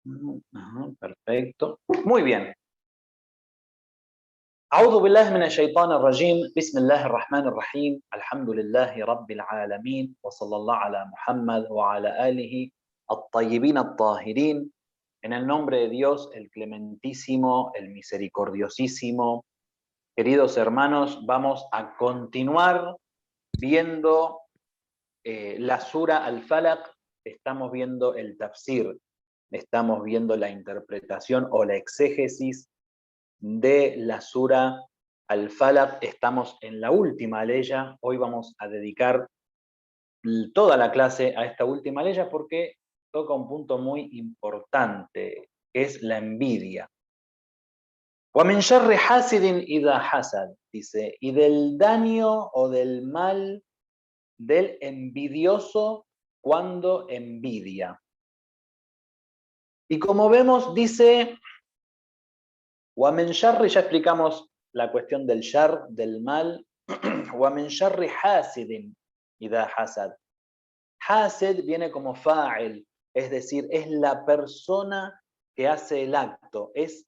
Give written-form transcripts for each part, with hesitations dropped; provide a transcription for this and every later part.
Ajá, perfecto. Muy bien. أعوذ بالله من الشيطان الرجيم بسم الله الرحمن الرحيم الحمد لله رب العالمين وصلى الله على محمد وعلى آله الطيبين الطاهرين. En el nombre de Dios, el clementísimo, el misericordiosísimo. Queridos hermanos, vamos a continuar viendo la Sura Al-Falaq. Estamos viendo el tafsir, estamos viendo la interpretación o la exégesis de la Sura Al-Falaq. Estamos en la última leya. Hoy vamos a dedicar toda la clase a esta última leya porque toca un punto muy importante, que es la envidia. وَمِنْ شَرِّ حَاسِدٍ إِذَا حَسَدَ, dice, y del daño o del mal del envidioso cuando envidia. Y como vemos, dice, وَمِنْ شَرِّ, ya explicamos la cuestión del shar, del mal. وَمِنْ شَرِّ حَاسِدٍ إِذَا حَسَدَ. Hased viene como fa'il, es decir, es la persona que hace el acto, es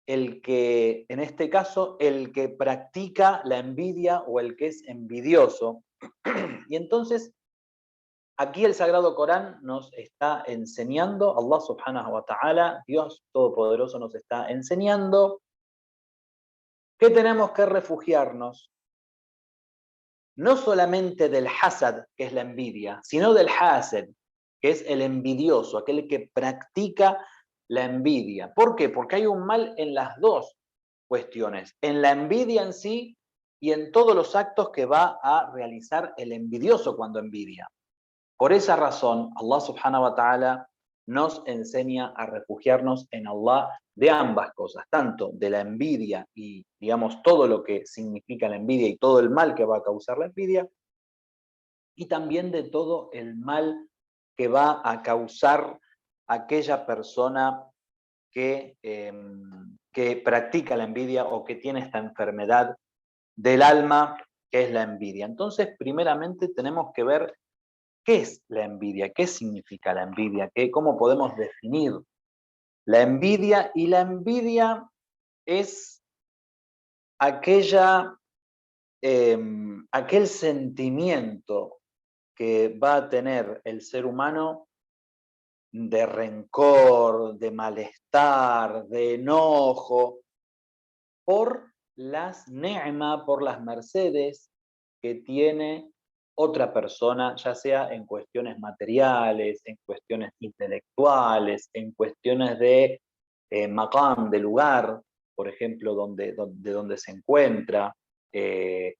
el que, en este caso, el que practica la envidia o el que es envidioso. Y entonces, aquí el Sagrado Corán nos está enseñando, Allah subhanahu wa ta'ala, Dios Todopoderoso nos está enseñando que tenemos que refugiarnos no solamente del hasad, que es la envidia, sino del hased, que es el envidioso, aquel que practica la envidia. ¿Por qué? Porque hay un mal en las dos cuestiones, en la envidia en sí y en todos los actos que va a realizar el envidioso cuando envidia. Por esa razón, Allah subhanahu wa ta'ala nos enseña a refugiarnos en Allah de ambas cosas, tanto de la envidia y, digamos, todo lo que significa la envidia y todo el mal que va a causar la envidia, y también de todo el mal que va a causar aquella persona que practica la envidia o que tiene esta enfermedad del alma, que es la envidia. Entonces, primeramente tenemos que ver qué es la envidia, qué significa la envidia, cómo podemos definir la envidia. Y la envidia es aquel sentimiento que va a tener el ser humano de rencor, de malestar, de enojo, por las ni'ma, por las mercedes que tiene otra persona, ya sea en cuestiones materiales, en cuestiones intelectuales, en cuestiones de maqam, de lugar, por ejemplo, de donde se encuentra, eh,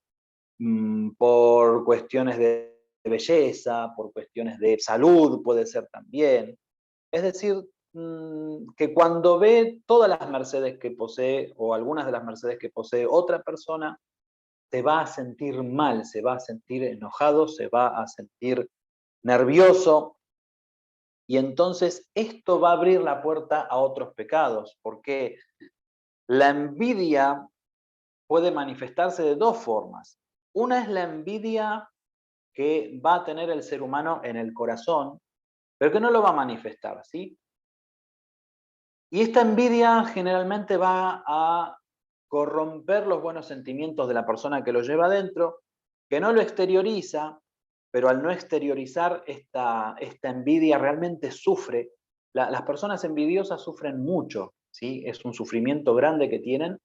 por cuestiones de belleza, por cuestiones de salud, puede ser también. Es decir, que cuando ve todas las mercedes que posee o algunas de las mercedes que posee otra persona, se va a sentir mal, se va a sentir enojado, se va a sentir nervioso. Y entonces esto va a abrir la puerta a otros pecados, porque la envidia puede manifestarse de dos formas. Una es la envidia que va a tener el ser humano en el corazón, pero que no lo va a manifestar, ¿sí? Y esta envidia generalmente va a corromper los buenos sentimientos de la persona que lo lleva adentro, que no lo exterioriza, pero al no exteriorizar esta envidia realmente sufre. Las personas envidiosas sufren mucho, ¿sí? Es un sufrimiento grande que tienen.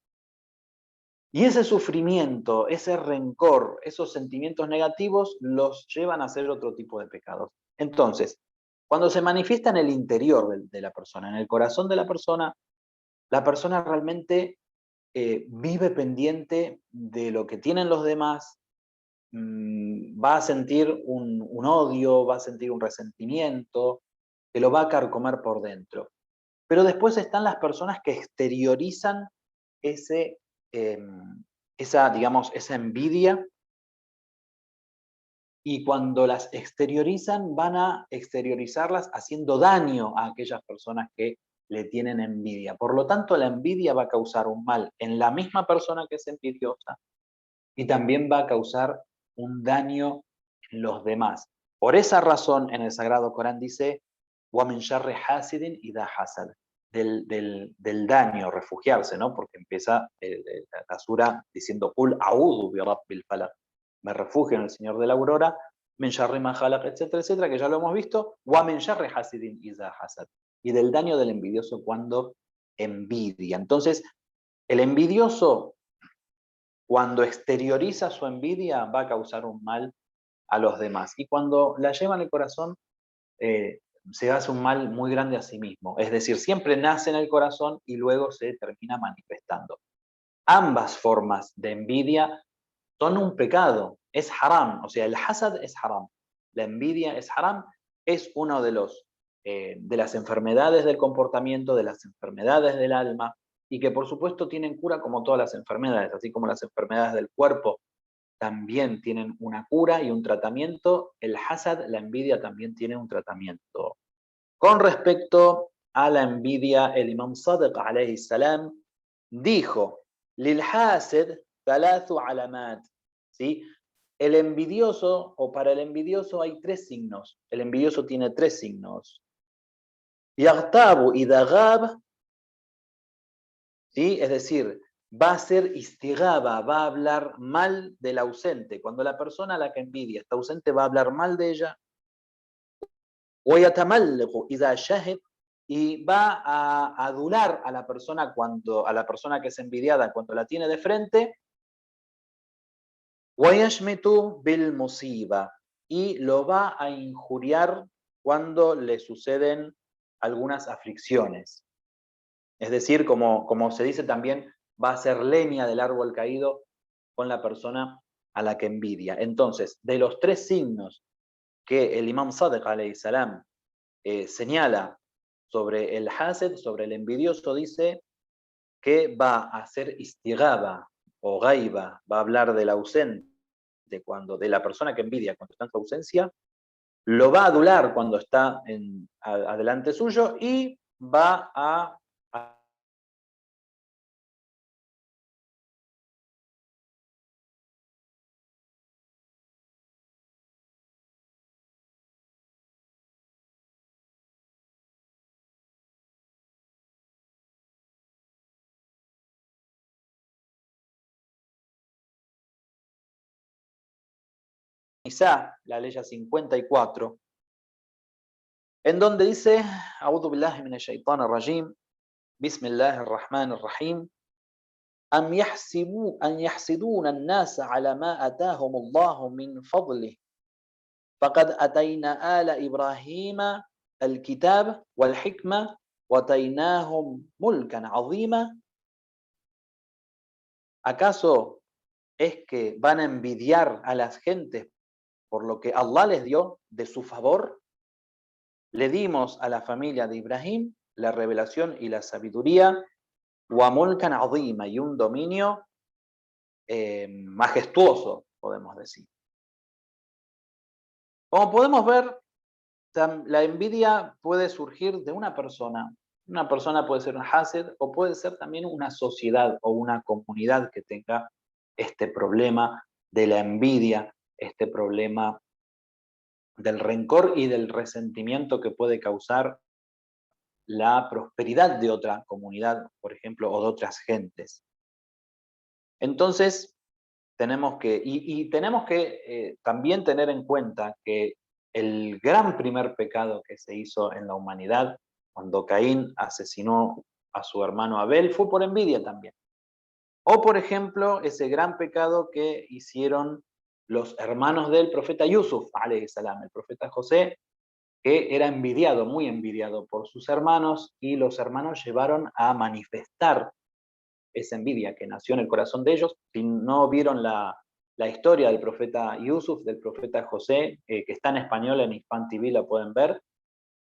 Y ese sufrimiento, ese rencor, esos sentimientos negativos los llevan a hacer otro tipo de pecados. Entonces, cuando se manifiesta en el interior de la persona, en el corazón de la persona realmente vive pendiente de lo que tienen los demás, va a sentir un odio, va a sentir un resentimiento, que lo va a carcomer por dentro. Pero después están las personas que exteriorizan ese, digamos, esa envidia, y cuando las exteriorizan van a exteriorizarlas haciendo daño a aquellas personas que le tienen envidia. Por lo tanto, la envidia va a causar un mal en la misma persona que es envidiosa y también va a causar un daño en los demás. Por esa razón, en el Sagrado Corán dice, وَمِنْ شَرِّ حَاسِدٍ إِذَا حَسَدَ. Del daño, refugiarse, ¿no? Porque empieza la sura diciendo قُلْ أَعُوذُ بِرَبِّ الْفَلَقِ. Me refugio en el Señor de la Aurora, min sharri ma khalaq, etcétera, etcétera, que ya lo hemos visto, wa min sharri hasidin iza hasad, y del daño del envidioso cuando envidia. Entonces, el envidioso, cuando exterioriza su envidia, va a causar un mal a los demás. Y cuando la lleva en el corazón, se hace un mal muy grande a sí mismo. Es decir, siempre nace en el corazón y luego se termina manifestando. Ambas formas de envidia son un pecado, es haram, o sea, el hasad es haram, la envidia es haram, es uno de las enfermedades del comportamiento, de las enfermedades del alma, y que por supuesto tienen cura como todas las enfermedades, así como las enfermedades del cuerpo también tienen una cura y un tratamiento, el hasad, la envidia, también tiene un tratamiento. Con respecto a la envidia, el Imam Sadiq alayhi salam dijo: Lil hased thalathu alamat. ¿Sí? El envidioso, o para el envidioso hay tres signos. El envidioso tiene tres signos. Yaghtabu idha ghab, ¿sí? Es decir, va a ser istigaba, va a hablar mal del ausente. Cuando la persona a la que envidia está ausente, va a hablar mal de ella. وَيَتَمَلِّقُ إِذَا شَهِدْ, y va a adular a la persona que es envidiada cuando la tiene de frente. وَيَشْمِتُ بِالْمُصِيبَةِ, y lo va a injuriar cuando le suceden algunas aflicciones. Es decir, como se dice también, va a ser leña del árbol caído con la persona a la que envidia. Entonces, de los tres signos que el Imam Sadiq alayhi salam señala sobre el hased, sobre el envidioso, dice que va a ser istigaba o gaiba, va a hablar del ausente, de la persona que envidia cuando está en su ausencia, lo va a adular cuando está adelante suyo, y va a Nisa, la ley 54, en donde dice: A'udhu billahi minash shaitanir rajim, bismillahir rahmanir rahim, أم يحسدون الناس على ما آتاهم الله من فضله فقد أتينا آل إبراهيم الكتاب والحكمة وآتيناهم ملكا عظيما. ¿Acaso es que van a envidiar a las gentes por lo que Allah les dio de su favor? Le dimos a la familia de Ibrahim la revelación y la sabiduría, wa mulkan azima, y un dominio majestuoso, podemos decir. Como podemos ver, la envidia puede surgir de una persona. Una persona puede ser un hased, o puede ser también una sociedad o una comunidad que tenga este problema de la envidia, este problema del rencor y del resentimiento que puede causar la prosperidad de otra comunidad, por ejemplo, o de otras gentes. Entonces, tenemos que también tener en cuenta que el gran primer pecado que se hizo en la humanidad, cuando Caín asesinó a su hermano Abel, fue por envidia también. O, por ejemplo, ese gran pecado que hicieron los hermanos del profeta Yusuf, alayhi salam, el profeta José, que era envidiado, muy envidiado por sus hermanos, y los hermanos llevaron a manifestar esa envidia que nació en el corazón de ellos. Si no vieron la historia del profeta Yusuf, del profeta José, que está en español en Hispan TV, la pueden ver.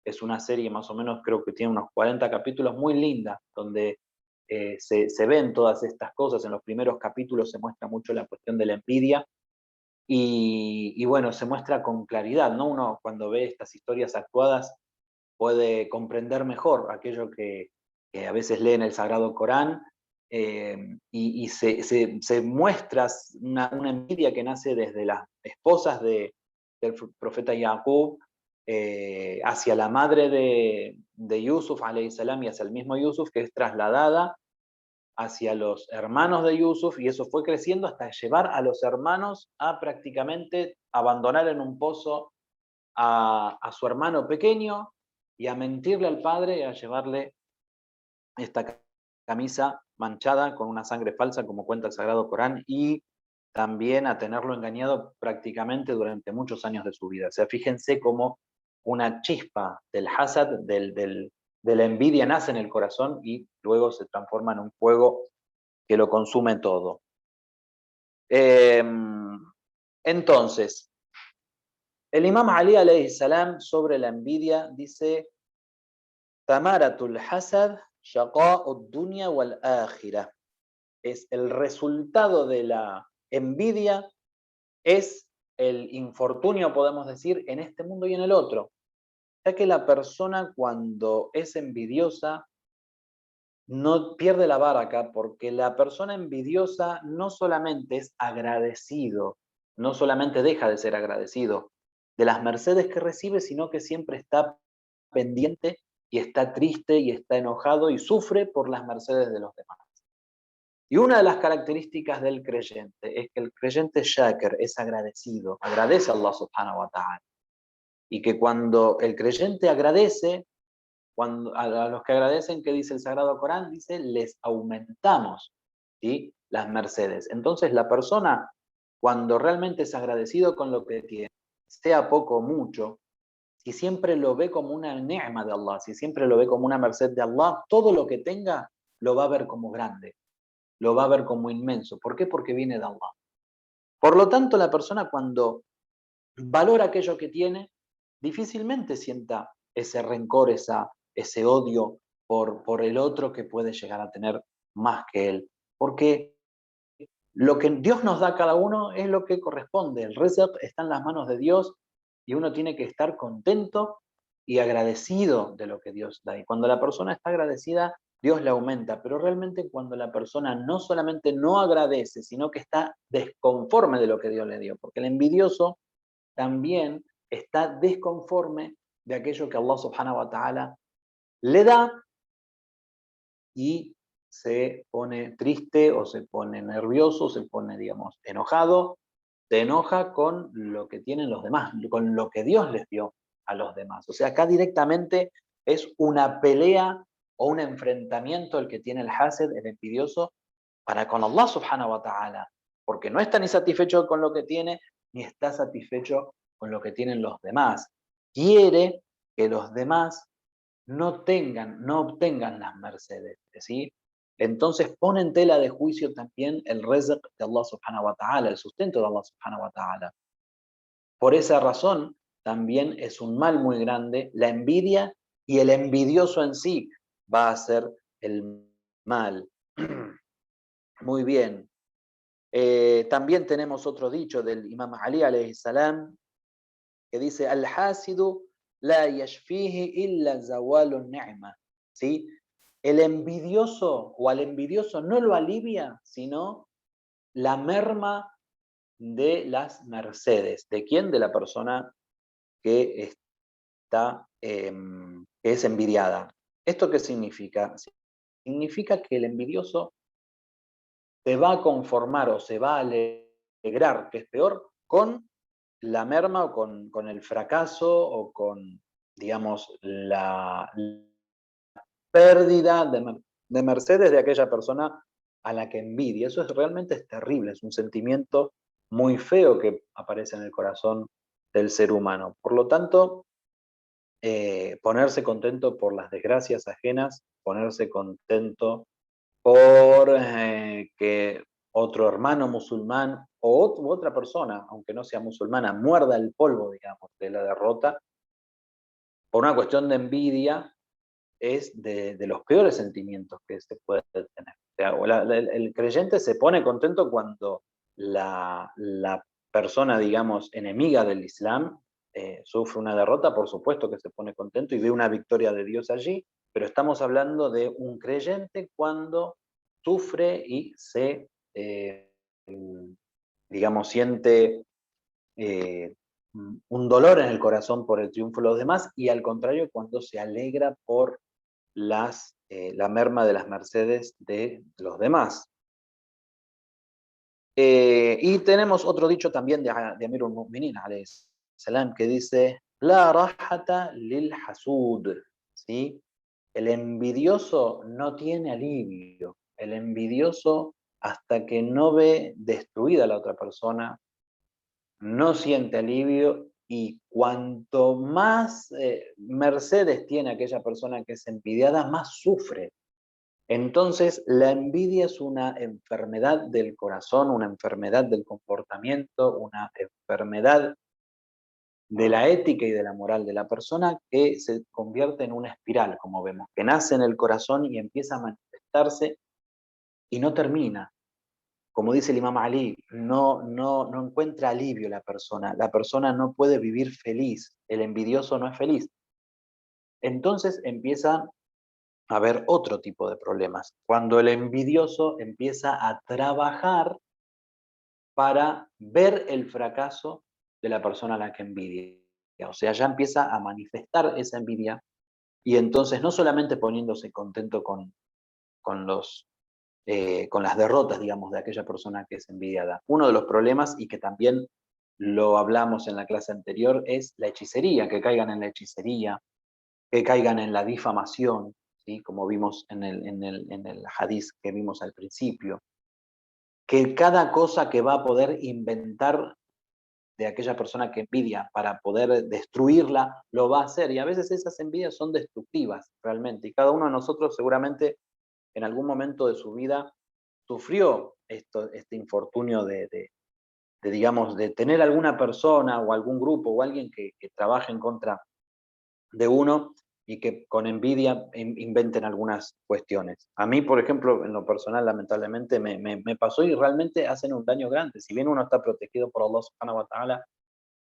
Es una serie más o menos, creo que tiene unos 40 capítulos, muy linda, donde se ven todas estas cosas. En los primeros capítulos se muestra mucho la cuestión de la envidia, y bueno, se muestra con claridad, ¿no? Uno cuando ve estas historias actuadas puede comprender mejor aquello que a veces lee en el Sagrado Corán, y se muestra una envidia que nace desde las esposas del profeta Jacob, hacia la madre de Yusuf, alayhi salam, y hacia el mismo Yusuf, que es trasladada hacia los hermanos de Yusuf, y eso fue creciendo hasta llevar a los hermanos a prácticamente abandonar en un pozo a su hermano pequeño y a mentirle al padre y a llevarle esta camisa manchada con una sangre falsa, como cuenta el Sagrado Corán, y también a tenerlo engañado prácticamente durante muchos años de su vida. O sea, fíjense cómo una chispa del hasad, de la envidia, nace en el corazón y luego se transforma en un fuego que lo consume todo. Entonces, el Imam Ali alayhi salam sobre la envidia dice: Tamaratul hasad shaqa'ud dunya wal akhirah. Es el resultado de la envidia, es el infortunio, podemos decir, en este mundo y en el otro. Ya que la persona cuando es envidiosa no pierde la baraka, porque la persona envidiosa no solamente es agradecido, no solamente deja de ser agradecido de las mercedes que recibe, sino que siempre está pendiente y está triste y está enojado y sufre por las mercedes de los demás. Y una de las características del creyente es que el creyente shakir es agradecido, agradece a Allah subhanahu wa ta'ala. Y que cuando el creyente agradece, cuando, a los que agradecen, ¿qué dice el Sagrado Corán? Dice, les aumentamos, ¿sí?, las mercedes. Entonces la persona, cuando realmente es agradecido con lo que tiene, sea poco o mucho, si siempre lo ve como una ni'ma de Allah, si siempre lo ve como una merced de Allah, todo lo que tenga lo va a ver como grande, lo va a ver como inmenso. ¿Por qué? Porque viene de Allah. Por lo tanto, la persona cuando valora aquello que tiene, difícilmente sienta ese rencor, ese odio por el otro que puede llegar a tener más que él. Porque lo que Dios nos da a cada uno es lo que corresponde. El rizq está en las manos de Dios y uno tiene que estar contento y agradecido de lo que Dios da. Y cuando la persona está agradecida, Dios le aumenta. Pero realmente cuando la persona no solamente no agradece, sino que está desconforme de lo que Dios le dio. Porque el envidioso también está desconforme de aquello que Allah subhanahu wa ta'ala le da y se pone triste o se pone nervioso, se pone, digamos, enojado, se enoja con lo que tienen los demás, con lo que Dios les dio a los demás. O sea, acá directamente es una pelea o un enfrentamiento el que tiene el hased, el envidioso, para con Allah subhanahu wa ta'ala, porque no está ni satisfecho con lo que tiene, ni está satisfecho con lo que tienen los demás. Quiere que los demás no obtengan las mercedes, ¿sí? Entonces pone en tela de juicio también el rizq de Allah subhanahu wa ta'ala, el sustento de Allah subhanahu wa ta'ala. Por esa razón, también es un mal muy grande la envidia, y el envidioso en sí va a ser el mal. Muy bien. También tenemos otro dicho del Imam Ali alayhi salam que dice: Al-hasidu la yashfihi illa zawalun ni'ma. ¿Sí? El envidioso o al envidioso no lo alivia, sino la merma de las mercedes. ¿De quién? De la persona que está, que es envidiada. ¿Esto qué significa? Significa que el envidioso se va a conformar o se va a alegrar, que es peor, con la merma o con el fracaso o con, digamos, la pérdida de mercedes de aquella persona a la que envidia. Eso realmente es terrible, es un sentimiento muy feo que aparece en el corazón del ser humano. Por lo tanto, ponerse contento por las desgracias ajenas, ponerse contento por que otro hermano musulmán o otra persona, aunque no sea musulmana, muerda el polvo, digamos, de la derrota, por una cuestión de envidia, es de los peores sentimientos que se puede tener. O sea, el creyente se pone contento cuando la persona, digamos, enemiga del Islam sufre una derrota, por supuesto que se pone contento y ve una victoria de Dios allí, pero estamos hablando de un creyente cuando sufre y se, digamos, siente un dolor en el corazón por el triunfo de los demás, y al contrario cuando se alegra por la merma de las mercedes de los demás. Y tenemos otro dicho también de Amirul Mu'minin, alayhi salam, que dice, la rahata lil hasud, ¿sí? El envidioso no tiene alivio. El envidioso, hasta que no ve destruida a la otra persona, no siente alivio, y cuanto más mercedes tiene aquella persona que es envidiada, más sufre. Entonces, la envidia es una enfermedad del corazón, una enfermedad del comportamiento, una enfermedad de la ética y de la moral de la persona, que se convierte en una espiral, como vemos, que nace en el corazón y empieza a manifestarse y no termina. Como dice el Imam Ali, no encuentra alivio la persona no puede vivir feliz, el envidioso no es feliz. Entonces empieza a haber otro tipo de problemas, cuando el envidioso empieza a trabajar para ver el fracaso de la persona a la que envidia. O sea, ya empieza a manifestar esa envidia, y entonces no solamente poniéndose contento con con las derrotas, digamos, de aquella persona que es envidiada. Uno de los problemas, y que también lo hablamos en la clase anterior, es la hechicería, que caigan en la hechicería, que caigan en la difamación, ¿sí? Como vimos en el hadiz que vimos al principio, que cada cosa que va a poder inventar de aquella persona que envidia para poder destruirla, lo va a hacer. Y a veces esas envidias son destructivas realmente. Y cada uno de nosotros seguramente en algún momento de su vida sufrió este infortunio digamos, de tener alguna persona o algún grupo o alguien que trabaje en contra de uno, y que con envidia inventen algunas cuestiones. A mí, por ejemplo, en lo personal, lamentablemente, me pasó, y realmente hacen un daño grande. Si bien uno está protegido por Allah subhanahu wa ta'ala,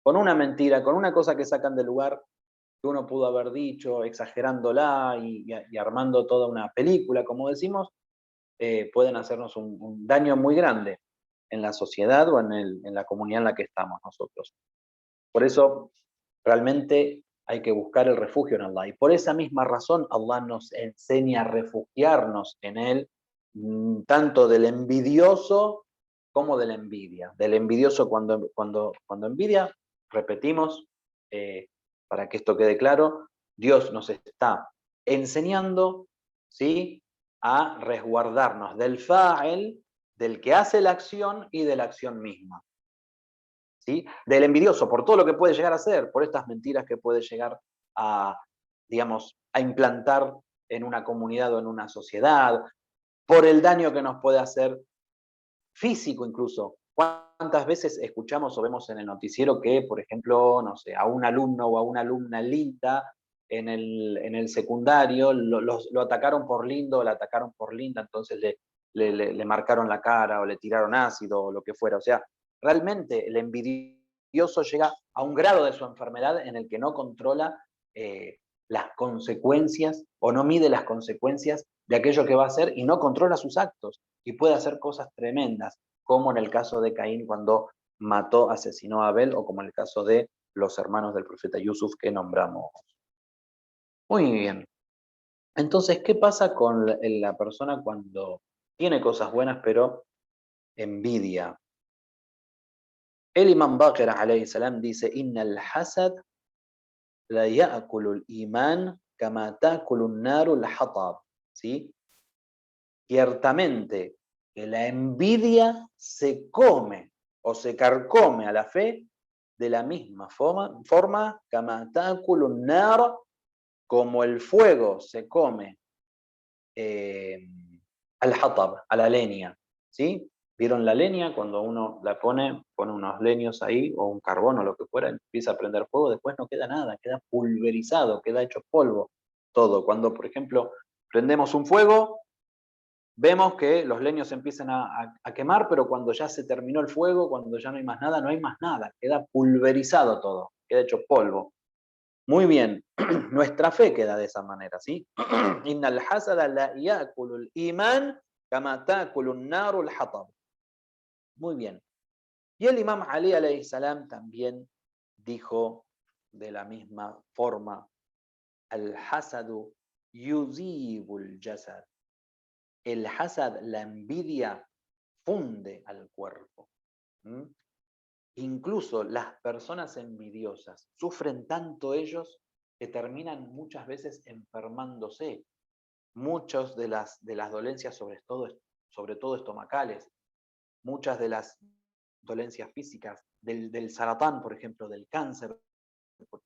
con una mentira, con una cosa que sacan del lugar que uno pudo haber dicho, exagerándola y armando toda una película, como decimos, pueden hacernos un daño muy grande en la sociedad o en la comunidad en la que estamos nosotros. Por eso, realmente hay que buscar el refugio en Allah. Y por esa misma razón, Allah nos enseña a refugiarnos en Él, tanto del envidioso como de la envidia. Del envidioso cuando envidia, repetimos, eh, para que esto quede claro, Dios nos está enseñando, ¿sí?, a resguardarnos del fa'il, del que hace la acción y de la acción misma. ¿Sí? Del envidioso, por todo lo que puede llegar a hacer, por estas mentiras que puede llegar a, digamos, a implantar en una comunidad o en una sociedad, por el daño que nos puede hacer físico incluso. ¿Cuántas veces escuchamos o vemos en el noticiero que, por ejemplo, no sé, a un alumno o a una alumna linda en el secundario lo atacaron por lindo, o la atacaron por linda, entonces le marcaron la cara o le tiraron ácido o lo que fuera? O sea, realmente el envidioso llega a un grado de su enfermedad en el que no controla las consecuencias, o no mide las consecuencias de aquello que va a hacer, y no controla sus actos, y puede hacer cosas tremendas, como en el caso de Caín cuando mató, asesinó a Abel, o como en el caso de los hermanos del profeta Yusuf que nombramos. Muy bien. Entonces, ¿qué pasa con la persona cuando tiene cosas buenas pero envidia? El Imam Baqir alayhi salam dice, Innal hasad la ya'kulul iman kama ta'kulun narul hatab. ¿Sí? Ciertamente que la envidia se come o se carcome a la fe de la misma forma como el fuego se come al hatab, a la leña. ¿Sí? ¿Vieron la leña? Cuando uno la pone unos leños ahí, o un carbón o lo que fuera, empieza a prender fuego, después no queda nada, queda pulverizado, queda hecho polvo todo. Cuando, por ejemplo, prendemos un fuego, vemos que los leños empiezan a quemar, pero cuando ya se terminó el fuego, cuando ya no hay más nada, no hay más nada, queda pulverizado todo, queda hecho polvo. Muy bien, nuestra fe queda de esa manera, ¿sí? Innal hasada la ya'kulul iman kama ta'kulun narul hatab. Muy bien. Y el Imam Ali alayhi salam también dijo de la misma forma, al-hasadu yudhibul jasad. El hasad, la envidia, funde al cuerpo. ¿Mm? Incluso las personas envidiosas sufren tanto ellos que terminan muchas veces enfermándose. Muchas de las dolencias, sobre todo estomacales, muchas de las dolencias físicas, del saratán, por ejemplo, del cáncer,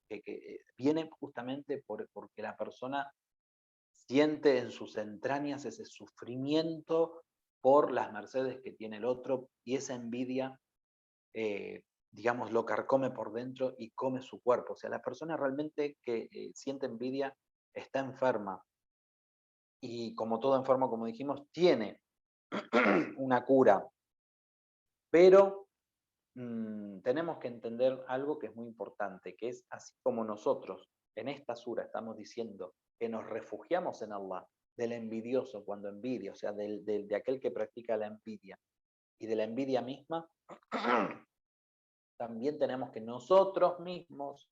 que viene justamente porque la persona siente en sus entrañas ese sufrimiento por las mercedes que tiene el otro y esa envidia, digamos, lo carcome por dentro y come su cuerpo. O sea, la persona realmente que siente envidia está enferma y como todo enfermo, como dijimos, tiene una cura, pero tenemos que entender algo que es muy importante, que es así como nosotros en esta sura estamos diciendo que nos refugiamos en Allah, del envidioso cuando envidia, o sea, de aquel que practica la envidia y de la envidia misma, también tenemos que nosotros mismos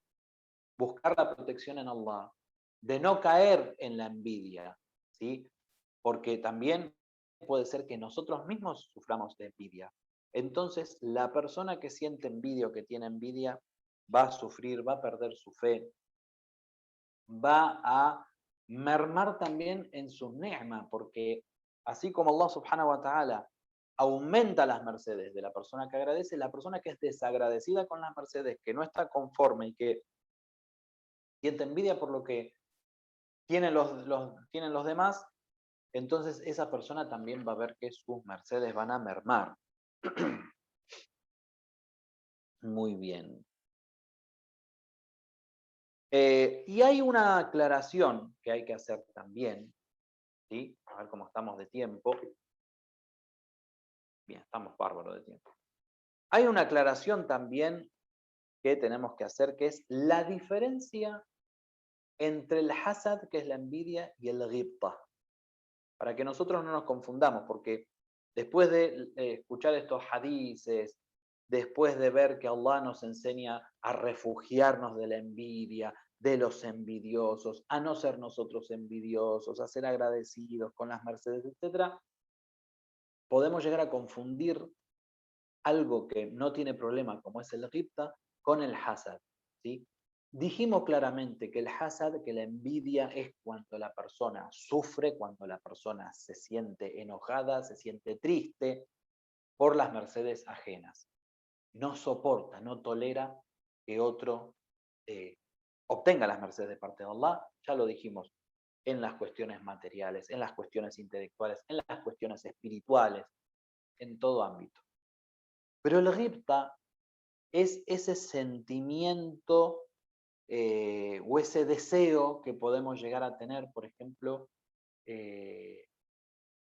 buscar la protección en Allah, de no caer en la envidia, ¿sí? Porque también puede ser que nosotros mismos suframos de envidia. Entonces, la persona que siente envidia o que tiene envidia va a sufrir, va a perder su fe, va a mermar también en sus ni'ma, porque así como Allah subhanahu wa ta'ala aumenta las mercedes de la persona que agradece, la persona que es desagradecida con las mercedes, que no está conforme y que siente envidia por lo que tienen los demás, entonces esa persona también va a ver que sus mercedes van a mermar. Muy bien. Y hay una aclaración que hay que hacer también, ¿sí? A ver cómo estamos de tiempo. Bien, estamos bárbaros de tiempo. Hay una aclaración también que tenemos que hacer, que es la diferencia entre el hasad, que es la envidia, y el ghibta. Para que nosotros no nos confundamos, porque después de escuchar estos hadices, después de ver que Allah nos enseña a refugiarnos de la envidia, de los envidiosos, a no ser nosotros envidiosos, a ser agradecidos con las mercedes, etc., podemos llegar a confundir algo que no tiene problema, como es el ghibta, con el hasad, ¿sí? Dijimos claramente que el hasad, que la envidia es cuando la persona sufre, cuando la persona se siente enojada, se siente triste por las mercedes ajenas. No soporta, no tolera que otro obtenga las mercedes de parte de Allah, ya lo dijimos, en las cuestiones materiales, en las cuestiones intelectuales, en las cuestiones espirituales, en todo ámbito. Pero el ghibta es ese sentimiento o ese deseo que podemos llegar a tener, por ejemplo,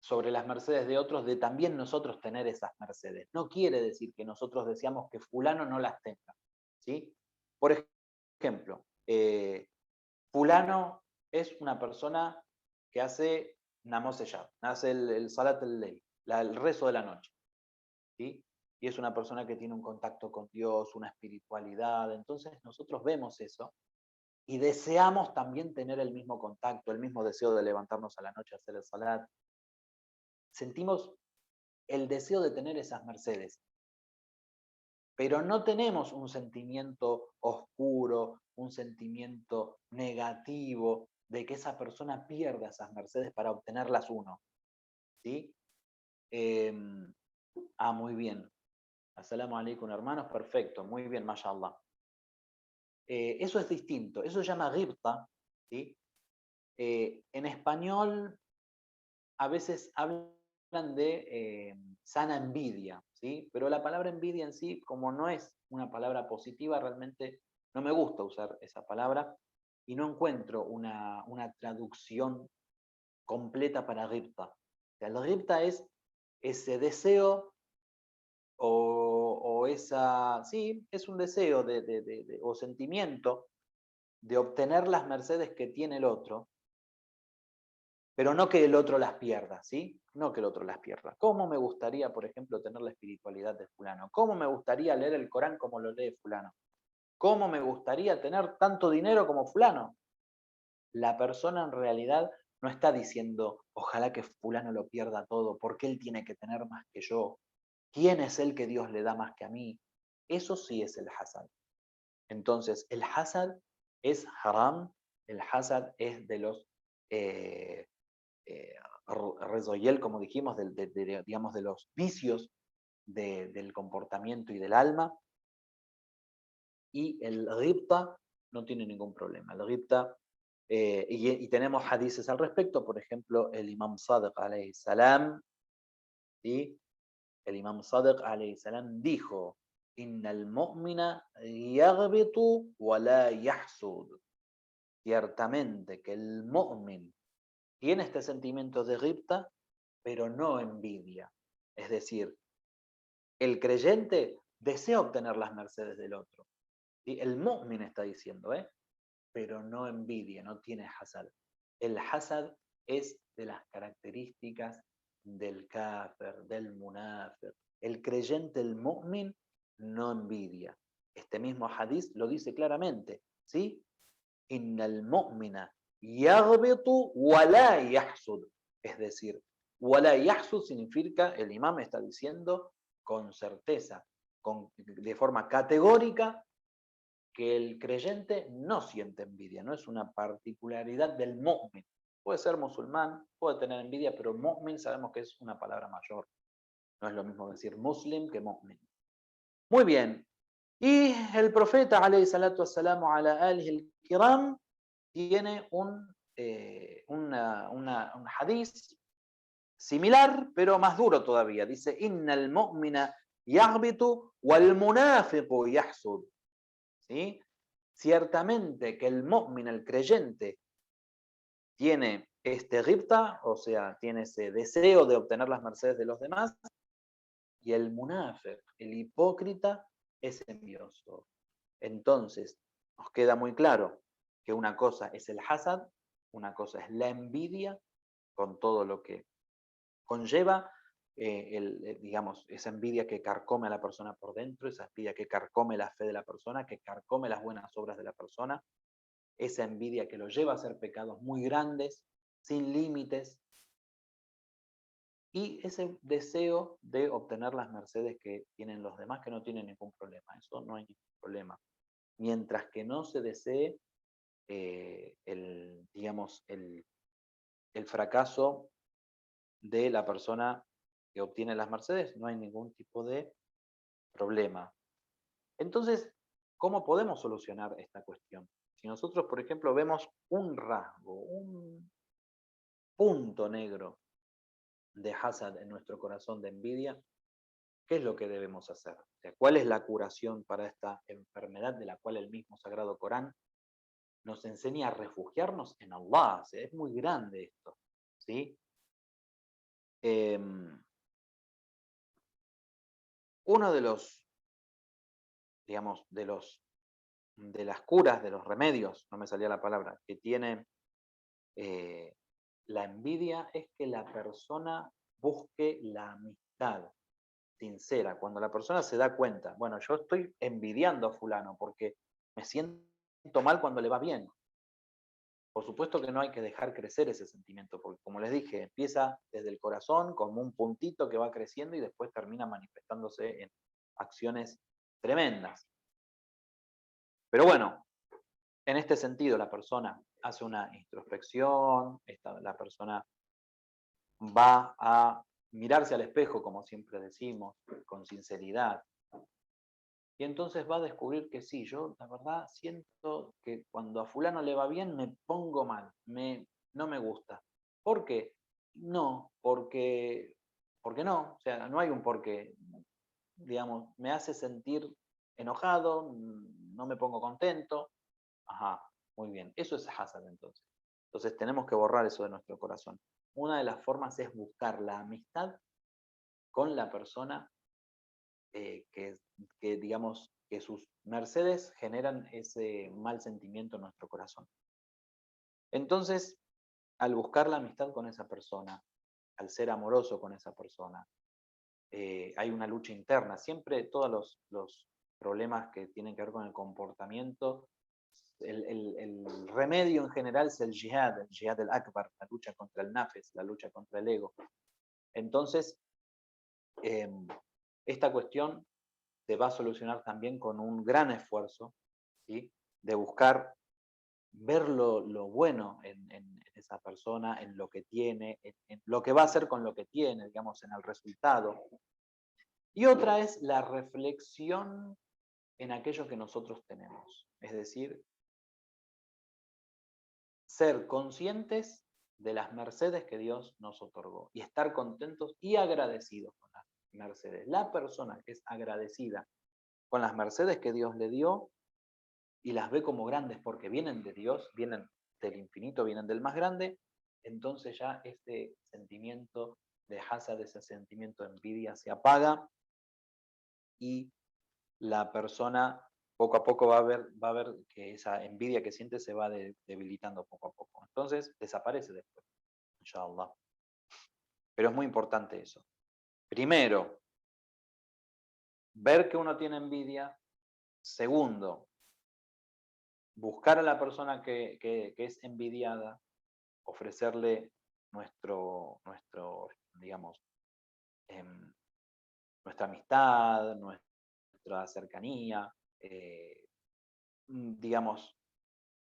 sobre las mercedes de otros, de también nosotros tener esas mercedes. No quiere decir que nosotros deseamos que fulano no las tenga, ¿sí? Por ejemplo, fulano es una persona que hace namoseyab, hace el salat al-layl, el rezo de la noche, ¿sí? Y es una persona que tiene un contacto con Dios, una espiritualidad. Entonces nosotros vemos eso y deseamos también tener el mismo contacto, el mismo deseo de levantarnos a la noche a hacer el salat. Sentimos el deseo de tener esas mercedes, pero no tenemos un sentimiento oscuro, un sentimiento negativo de que esa persona pierda esas mercedes para obtenerlas uno, ¿sí? Muy bien. Assalamu alaikum, hermanos, perfecto, muy bien, mashallah. Eso es distinto, eso se llama ghibta, ¿sí? En español a veces hablan de sana envidia, ¿sí? Pero la palabra envidia en sí, como no es una palabra positiva, realmente no me gusta usar esa palabra y no encuentro una traducción completa para ghibta. O sea, el ghibta es ese deseo o esa, sí, es un deseo o sentimiento de obtener las mercedes que tiene el otro, pero no que el otro las pierda, ¿sí? No que el otro las pierda. ¿Cómo me gustaría, por ejemplo, tener la espiritualidad de fulano? ¿Cómo me gustaría leer el Corán como lo lee fulano? ¿Cómo me gustaría tener tanto dinero como fulano? La persona en realidad no está diciendo, ojalá que fulano lo pierda todo, porque él tiene que tener más que yo. ¿Quién es el que Dios le da más que a mí? Eso sí es el hasad. Entonces, el hasad es haram, el hasad es de los eh, eh, rezoyel, como dijimos, digamos, de los vicios del comportamiento y del alma, y el ghibta no tiene ningún problema. El ghibta, y tenemos hadices al respecto, por ejemplo, el Imam Sadiq alayhi salam, ¿sí? El Imam Sadiq alayhi salam dijo, Innal mu'mina yaghbitu wa la yahsud. Ciertamente que el mu'min tiene este sentimiento de ghibta, pero no envidia. Es decir, el creyente desea obtener las mercedes del otro. ¿Sí? El mu'min está diciendo, pero no envidia, no tiene hasad. El hasad es de las características del kafir, del munafiq. El creyente, el mu'min, no envidia. Este mismo hadith lo dice claramente, ¿sí? Innal mu'mina yaghbitu wa la yahsud. Es decir, wa la yahsud significa, el imam está diciendo con certeza, de forma categórica, que el creyente no siente envidia, no es una particularidad del mu'min. Puede ser musulmán, puede tener envidia, pero mu'min sabemos que es una palabra mayor. No es lo mismo decir muslim que mu'min. Muy bien. Y el profeta, alayhi salatu wassalamu ala alihi al-kiram, tiene un hadith similar, pero más duro todavía. Dice, innal mu'mina yaghbitu wal munafiqu yahsud. ¿Sí? Ciertamente que el mu'min, el creyente, tiene este ghibta, o sea, tiene ese deseo de obtener las mercedes de los demás, y el munafiq, el hipócrita, es envidioso. Entonces, nos queda muy claro que una cosa es el hasad, una cosa es la envidia, con todo lo que conlleva, digamos, esa envidia que carcome a la persona por dentro, esa envidia que carcome la fe de la persona, que carcome las buenas obras de la persona, esa envidia que lo lleva a hacer pecados muy grandes, sin límites, y ese deseo de obtener las mercedes que tienen los demás, que no tienen ningún problema. Eso no hay ningún problema. Mientras que no se desee digamos, el fracaso de la persona que obtiene las mercedes, no hay ningún tipo de problema. Entonces, ¿cómo podemos solucionar esta cuestión? Si nosotros, por ejemplo, vemos un rasgo, un punto negro de hasad en nuestro corazón, de envidia, ¿qué es lo que debemos hacer? O sea, ¿cuál es la curación para esta enfermedad de la cual el mismo Sagrado Corán nos enseña a refugiarnos en Allah? O sea, es muy grande esto, ¿sí? Uno de los, digamos, de las curas, de los remedios, no me salía la palabra, que tiene eh, la envidia es que la persona busque la amistad sincera. Cuando la persona se da cuenta, bueno, yo estoy envidiando a fulano porque me siento mal cuando le va bien. Por supuesto que no hay que dejar crecer ese sentimiento, porque como les dije, empieza desde el corazón como un puntito que va creciendo y después termina manifestándose en acciones tremendas. Pero bueno, en este sentido la persona hace una introspección, la persona va a mirarse al espejo, como siempre decimos, con sinceridad. Y entonces va a descubrir que sí, yo la verdad siento que cuando a fulano le va bien me pongo mal, no me gusta. ¿Por qué? No, porque no, o sea, no hay un porqué. Digamos, me hace sentir enojado, no me pongo contento. Ajá, muy bien. Eso es hasad entonces. Entonces tenemos que borrar eso de nuestro corazón. Una de las formas es buscar la amistad con la persona que, digamos, que sus mercedes generan ese mal sentimiento en nuestro corazón. Entonces, al buscar la amistad con esa persona, al ser amoroso con esa persona, hay una lucha interna. Siempre todos problemas que tienen que ver con el comportamiento, el remedio en general es el jihad del akbar, la lucha contra el nafes, la lucha contra el ego. Entonces, esta cuestión se va a solucionar también con un gran esfuerzo, ¿sí? De buscar ver lo bueno en esa persona, en lo que tiene, en lo que va a hacer con lo que tiene, digamos, en el resultado. Y otra es la reflexión en aquello que nosotros tenemos. Es decir, ser conscientes de las mercedes que Dios nos otorgó y estar contentos y agradecidos con las mercedes. La persona que es agradecida con las mercedes que Dios le dio y las ve como grandes porque vienen de Dios, vienen del infinito, vienen del más grande, entonces ya ese sentimiento de hasad, ese sentimiento de envidia se apaga y la persona poco a poco va a ver que esa envidia que siente se va debilitando poco a poco. Entonces desaparece después, inshallah. Pero es muy importante eso. Primero, ver que uno tiene envidia. Segundo, buscar a la persona que es envidiada, ofrecerle nuestro digamos, em, nuestra amistad, nuestra cercanía, digamos,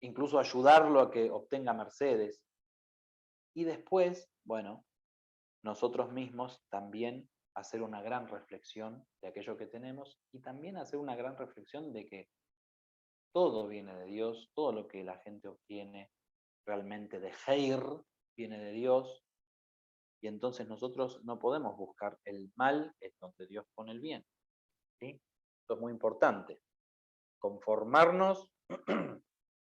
incluso ayudarlo a que obtenga mercedes. Y después, bueno, nosotros mismos también hacer una gran reflexión de aquello que tenemos y también hacer una gran reflexión de que todo viene de Dios, todo lo que la gente obtiene realmente de Khair viene de Dios, y entonces nosotros no podemos buscar el mal en donde Dios pone el bien. ¿Sí? Esto es muy importante. Conformarnos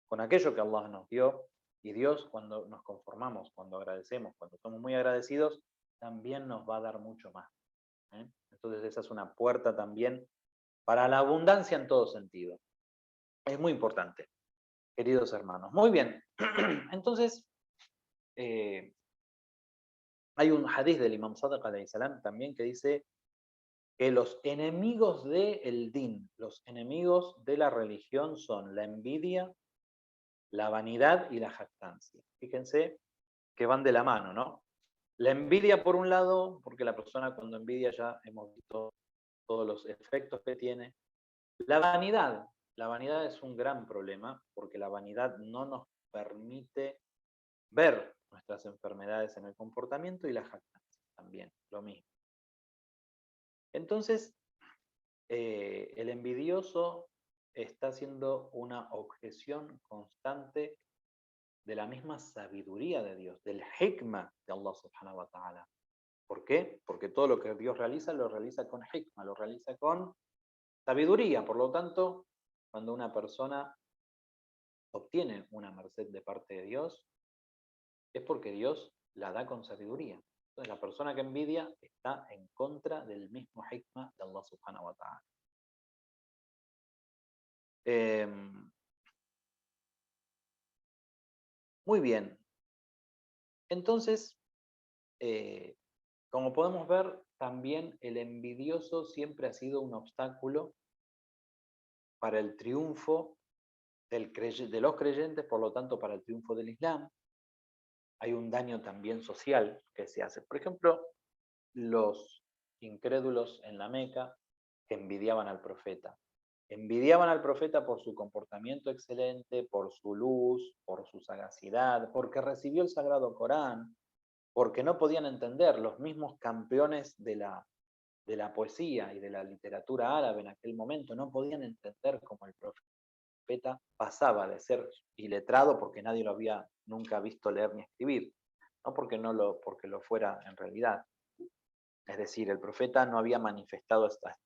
con aquello que Allah nos dio, y Dios, cuando nos conformamos, cuando agradecemos, cuando somos muy agradecidos, también nos va a dar mucho más. ¿Eh? Entonces esa es una puerta también para la abundancia en todo sentido. Es muy importante, queridos hermanos. Muy bien, entonces hay un hadith del Imam Sadiq alayhi salam también que dice que los enemigos del din, los enemigos de la religión son la envidia, la vanidad y la jactancia. Fíjense que van de la mano, ¿no? La envidia por un lado, porque la persona cuando envidia ya hemos visto todos los efectos que tiene. La vanidad es un gran problema porque la vanidad no nos permite ver nuestras enfermedades en el comportamiento y la jactancia también, lo mismo. Entonces, el envidioso está haciendo una objeción constante de la misma sabiduría de Dios, del hikmah de Allah subhanahu wa ta'ala. ¿Por qué? Porque todo lo que Dios realiza lo realiza con hikmah, lo realiza con sabiduría. Por lo tanto, cuando una persona obtiene una merced de parte de Dios, es porque Dios la da con sabiduría. Entonces la persona que envidia está en contra del mismo hikmah de Allah subhanahu wa ta'ala. Muy bien. Entonces, como podemos ver, también el envidioso siempre ha sido un obstáculo para el triunfo de los creyentes, por lo tanto, para el triunfo del Islam. Hay un daño también social que se hace. Por ejemplo, los incrédulos en la Meca que envidiaban al profeta. Envidiaban al profeta por su comportamiento excelente, por su luz, por su sagacidad, porque recibió el Sagrado Corán, porque no podían entender los mismos campeones de la poesía y de la literatura árabe en aquel momento, no podían entender cómo el profeta pasaba de ser iletrado porque nadie lo había nunca visto leer ni escribir, no porque porque lo fuera en realidad. Es decir, el profeta no había manifestado hasta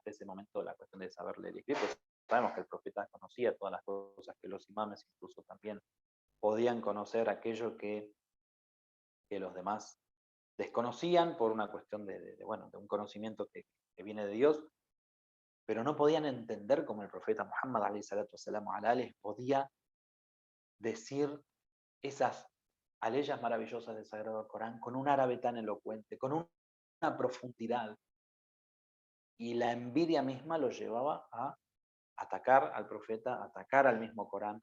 ese momento la cuestión de saber leer y escribir, pues sabemos que el profeta conocía todas las cosas que los imames incluso también podían conocer aquello que los demás desconocían por una cuestión bueno, de un conocimiento que viene de Dios, pero no podían entender cómo el profeta Muhammad alayhi salatu wasalam, podía decir esas aleyas maravillosas del Sagrado Corán con un árabe tan elocuente, con una profundidad. y la envidia misma lo llevaba a atacar al profeta, a atacar al mismo Corán,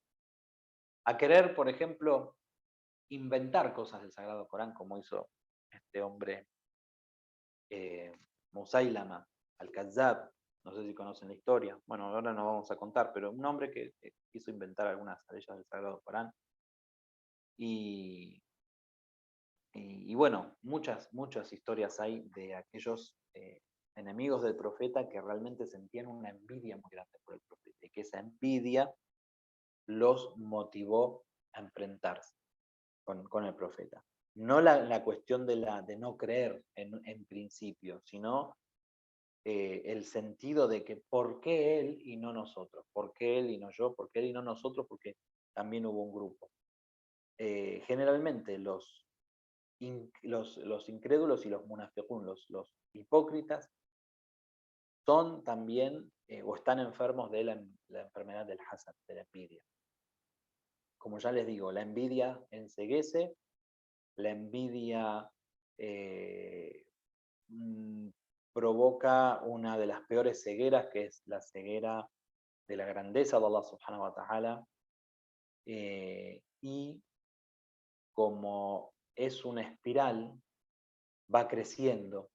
a querer, por ejemplo, inventar cosas del Sagrado Corán, como hizo este hombre Musailama al-Kazzab. No sé si conocen la historia. Bueno, ahora no vamos a contar, pero un hombre que quiso inventar algunas leyes del Sagrado Corán. Y bueno, muchas historias hay de aquellos enemigos del profeta que realmente sentían una envidia muy grande por el profeta y que esa envidia los motivó a enfrentarse con el profeta. No la cuestión de no creer en principio, sino el sentido de que por qué él y no nosotros, por qué él y no yo, por qué él y no nosotros, porque también hubo un grupo. Generalmente los incrédulos y los munafiqún, los hipócritas, son también o están enfermos de la enfermedad del hasad, de la envidia. Como ya les digo, la envidia enceguece, la envidia provoca una de las peores cegueras, que es la ceguera de la grandeza de Allah subhanahu wa ta'ala, y como es una espiral, va creciendo,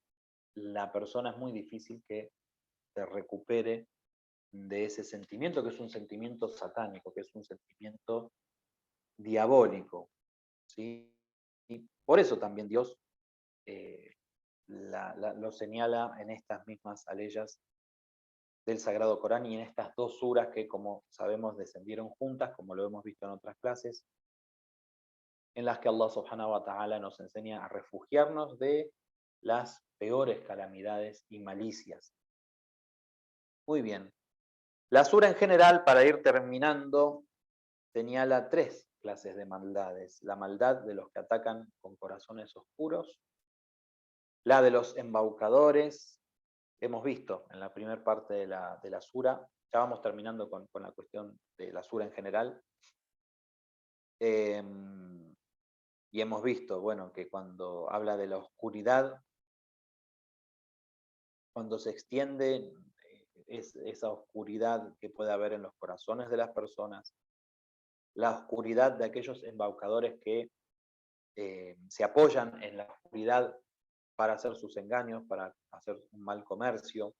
la persona es muy difícil que se recupere de ese sentimiento, que es un sentimiento satánico, que es un sentimiento diabólico, ¿sí? Y por eso también Dios lo señala en estas mismas aleyas del Sagrado Corán y en estas dos suras que, como sabemos, descendieron juntas, como lo hemos visto en otras clases, en las que Allah subhanahu wa ta'ala nos enseña a refugiarnos de las peores calamidades y malicias. Muy bien. La sura en general, para ir terminando, señala tres clases de maldades. La maldad de los que atacan con corazones oscuros, la de los embaucadores, hemos visto en la primera parte de la sura, ya vamos terminando con la cuestión de la sura en general, y hemos visto, bueno, que cuando habla de la oscuridad, cuando se extiende esa oscuridad que puede haber en los corazones de las personas, la oscuridad de aquellos embaucadores que se apoyan en la oscuridad para hacer sus engaños, para hacer un mal comercio,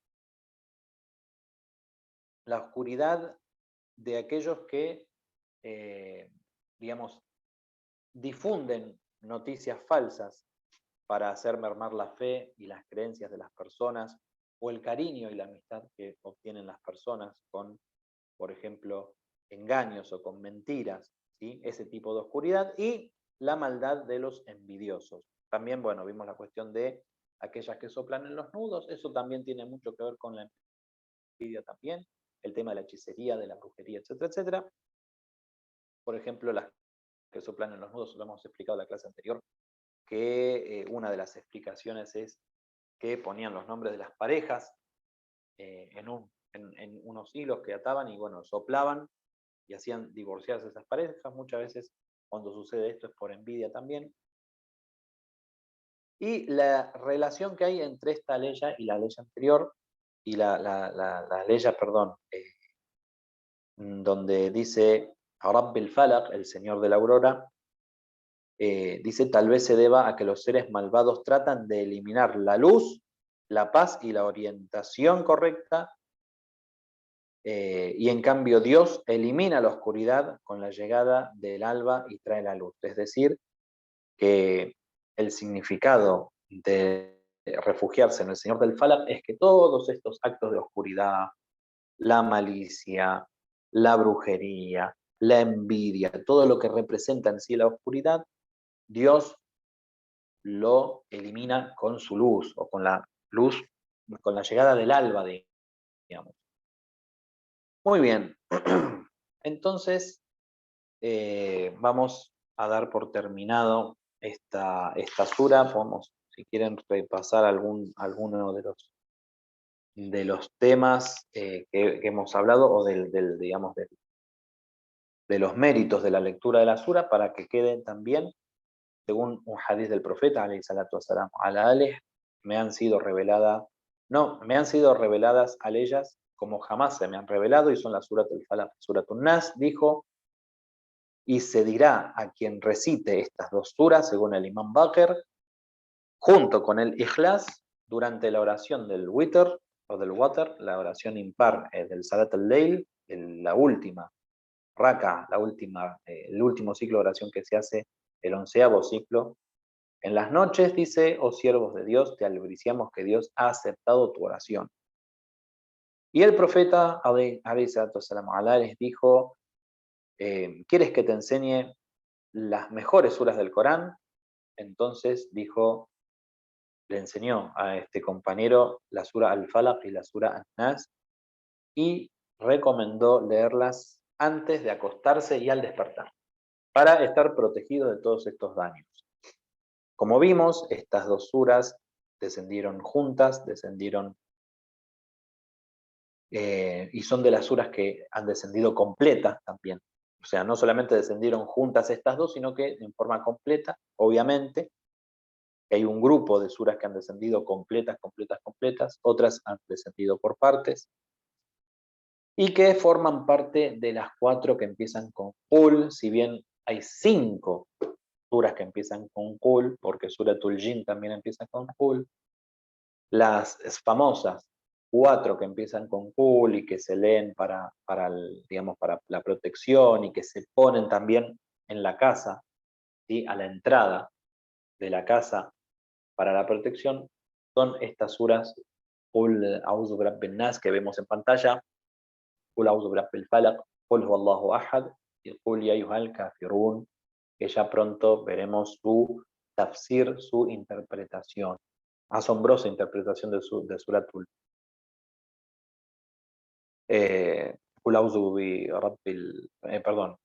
la oscuridad de aquellos que, digamos, difunden noticias falsas para hacer mermar la fe y las creencias de las personas, o el cariño y la amistad que obtienen las personas con, por ejemplo, engaños o con mentiras, ¿sí? Ese tipo de oscuridad, y la maldad de los envidiosos. También, bueno, vimos la cuestión de aquellas que soplan en los nudos, eso también tiene mucho que ver con la envidia también, el tema de la hechicería, de la brujería, etcétera, etcétera. Por ejemplo, las que soplan en los nudos, lo hemos explicado en la clase anterior, que una de las explicaciones es que ponían los nombres de las parejas en unos hilos que ataban y bueno, soplaban y hacían divorciarse esas parejas. Muchas veces cuando sucede esto es por envidia también. Y la relación que hay entre esta ley y la ley anterior, y la ley, perdón, donde dice Rabbil Falaq, el señor de la aurora, dice tal vez se deba a que los seres malvados tratan de eliminar la luz, la paz y la orientación correcta, y en cambio Dios elimina la oscuridad con la llegada del alba y trae la luz. Es decir, que el significado de refugiarse en el Señor del Falaq es que todos estos actos de oscuridad, la malicia, la brujería, la envidia, todo lo que representa en sí la oscuridad, Dios lo elimina con su luz o con la luz, con la llegada del alba, digamos. Muy bien. Entonces, vamos a dar por terminado esta sura. Podemos, si quieren, repasar alguno de los temas que hemos hablado o digamos, de los méritos de la lectura de la sura para que queden también, según un hadith del profeta, alayhi salatu wasalam, ala alih, me han sido reveladas no, me han sido reveladas a ellas como jamás se me han revelado, y son la Surat al-Falaq, Surat al-Nas, dijo, y se dirá a quien recite estas dos suras, según el Imam Baqir, junto con el Ikhlas, durante la oración del Witr, o del Water, la oración impar del Salat al-Layl, la última raka, el último ciclo de oración que se hace, el 11º ciclo. En las noches dice, oh siervos de Dios, te albriciamos que Dios ha aceptado tu oración. Y el profeta, alayhi salatu wassalam, les dijo, ¿quieres que te enseñe las mejores suras del Corán? Entonces dijo, le enseñó a este compañero la sura Al-Falaq y la sura An-Nas, y recomendó leerlas antes de acostarse y al despertar, para estar protegido de todos estos daños. Como vimos, estas dos suras descendieron juntas, y son de las suras que han descendido completas también. O sea, no solamente descendieron juntas estas dos, sino que en forma completa, obviamente, hay un grupo de suras que han descendido completas, otras han descendido por partes, y que forman parte de las 4 que empiezan con Qul, si bien hay 5 suras que empiezan con Qul, porque Suratul Jin también empieza con Qul, las famosas 4 que empiezan con Qul y que se leen digamos, para la protección, y que se ponen también en la casa, ¿sí?, a la entrada de la casa para la protección, son estas suras Qul A'udhu Birabbin Nas que vemos en pantalla, Qul A'udhu Birabbil Falaq, Qul Huwallahu Ahad y Qul Ya Ayyuhal Kafirun, que ya pronto veremos su tafsir, su interpretación, asombrosa interpretación de Suratul. Qul A'udhu Birabbil, perdón,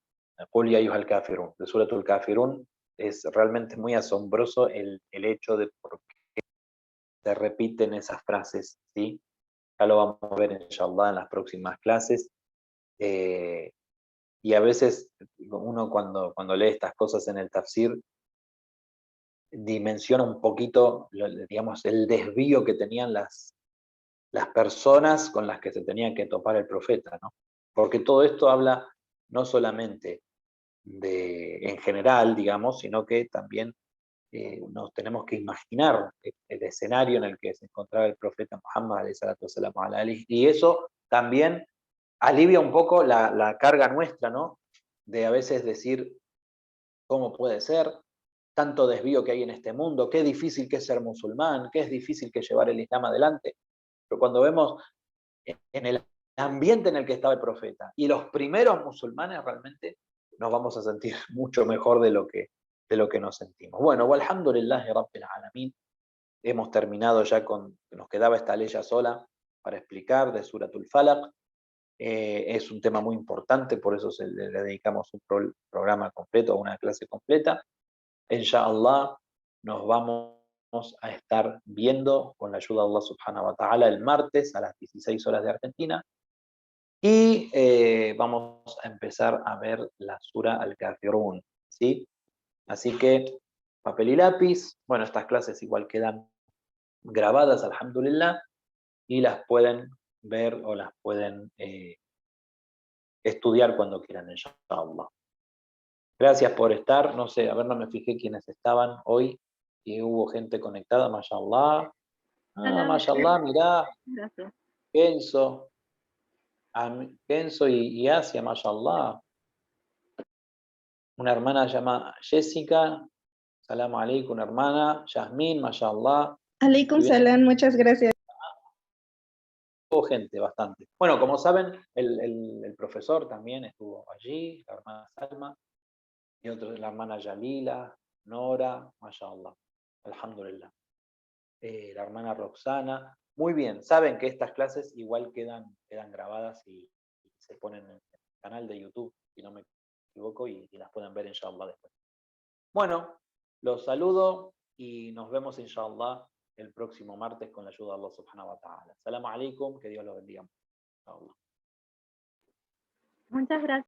Qul Ya Ayyuhal Kafirun, de Suratul Kafirun. Es realmente muy asombroso el hecho de por qué se repiten esas frases, ¿sí? Ya lo vamos a ver, inshallah, en las próximas clases. Y a veces uno cuando lee estas cosas en el tafsir, dimensiona un poquito, digamos, el desvío que tenían las personas con las que se tenía que topar el profeta, ¿no? Porque todo esto habla no solamente en general, digamos, sino que también nos tenemos que imaginar el escenario en el que se encontraba el profeta Muhammad, alayhi salatu wassalam, y eso también alivia un poco la carga nuestra, ¿no? De a veces decir, ¿cómo puede ser tanto desvío que hay en este mundo? Qué difícil que es ser musulmán, qué es difícil que llevar el Islam adelante. Pero cuando vemos en el ambiente en el que estaba el profeta y los primeros musulmanes, realmente nos vamos a sentir mucho mejor de lo que nos sentimos. Bueno, walhamdulillahi rabbil alamin. Hemos terminado ya nos quedaba esta leya sola para explicar de Suratul Falaq. Es un tema muy importante, por eso le dedicamos un programa completo, una clase completa. Inshallah, nos vamos a estar viendo con la ayuda de Allah subhanahu wa ta'ala el martes a las 16 horas de Argentina, y vamos a empezar a ver la sura Al-Kafirun, ¿sí? Así que papel y lápiz. Bueno, estas clases igual quedan grabadas, alhamdulillah, y las pueden ver o las pueden estudiar cuando quieran, inshallah. Gracias por estar. No sé, a ver, no me fijé quiénes estaban hoy, y hubo gente conectada, mashallah. Ah, Hola, mashallah, mirá, gracias. Kenzo, Kenzo y Asia, mashallah. Una hermana llamada Jessica, salam alaikum, una hermana, Yasmin, mashallah. Aleikum Y bien, salam, muchas gracias. hubo gente, bastante. Bueno, como saben, el profesor también estuvo allí, la hermana Salma, y la hermana Yalila, Nora, mashallah, alhamdulillah. La hermana Roxana. Muy bien, saben que estas clases igual quedan grabadas y se ponen en el canal de YouTube, si no me equivoco, y las pueden ver, inshallah, después. Bueno, los saludo y nos vemos, inshallah, el próximo martes con la ayuda de Allah subhanahu wa ta'ala. Salam alaikum, que Dios los bendiga. Inshallah. Muchas gracias.